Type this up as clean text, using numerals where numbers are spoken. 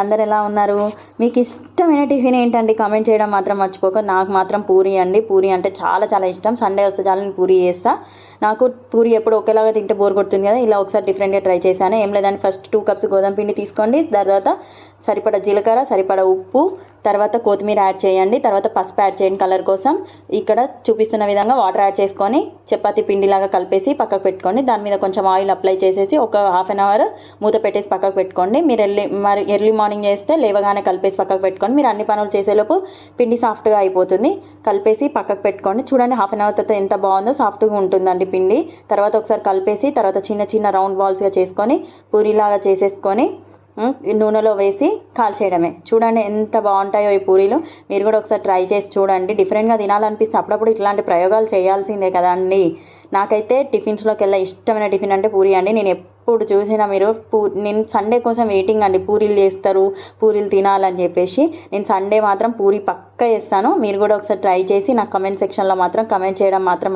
అందరు ఎలా ఉన్నారు? మీకు ఇష్టమైన టిఫిన్ ఏంటండి? కామెంట్ చేయడం మాత్రం మర్చిపోక. నాకు మాత్రం పూరి అండి. పూరి అంటే చాలా చాలా ఇష్టం. సండే వస్తే చాలు నేను పూరి చేస్తా. నాకు పూరి ఎప్పుడు ఒకేలాగా తింటే బోర్ కొడుతుంది కదా, ఇలా ఒకసారి డిఫరెంట్గా ట్రై చేశాను. ఏం లేదని ఫస్ట్ 2 కప్స్ గోధుమ పిండి తీసుకోండి. తర్వాత సరిపడా జీలకర్ర, సరిపడా ఉప్పు, తర్వాత కొత్తిమీర యాడ్ చేయండి. తర్వాత పసుపు యాడ్ చేయండి కలర్ కోసం. ఇక్కడ చూపిస్తున్న విధంగా వాటర్ యాడ్ చేసుకొని చపాతీ పిండిలాగా కలిపేసి పక్కకు పెట్టుకోండి. దాని మీద కొంచెం ఆయిల్ అప్లై చేసేసి ఒక హాఫ్ అన్ అవర్ మూత పెట్టేసి పక్కకు పెట్టుకోండి. మీరు ఎర్లీ మార్నింగ్ చేస్తే లేవగానే కలిపేసి పక్కకు పెట్టుకోండి. మీరు అన్ని పనులు చేసేలోపు పిండి సాఫ్ట్గా అయిపోతుంది. కలిపేసి పక్కకు పెట్టుకోండి. చూడండి, హాఫ్ అన్ అవర్ తర్వాత ఎంత బాగుందో, సాఫ్ట్గా ఉంటుందండి పిండి. తర్వాత ఒకసారి కలిపేసి తర్వాత చిన్న చిన్న రౌండ్ బాల్స్గా చేసుకొని పూరీలాగా చేసేసుకొని నూనెలో వేసి కాల్చేయడమే. చూడండి ఎంత బాగుంటాయో ఈ పూరీలు. మీరు కూడా ఒకసారి ట్రై చేసి చూడండి. డిఫరెంట్గా తినాలనిపిస్తే అప్పుడప్పుడు ఇట్లాంటి ప్రయోగాలు చేయాల్సిందే కదా అండి. నాకైతే టిఫిన్స్లోకి వెళ్ళి ఇష్టమైన టిఫిన్ అంటే పూరి అండి. నేను ఎప్పుడు చూసినా నేను సండే కోసం వెయిటింగ్ అండి. పూరీలు చేస్తారు, పూరీలు తినాలని చెప్పేసి. నేను సండే మాత్రం పూరి పక్కా చేస్తాను. మీరు కూడా ఒకసారి ట్రై చేసి నాకు కమెంట్ సెక్షన్లో మాత్రం కమెంట్ చేయడం మాత్రం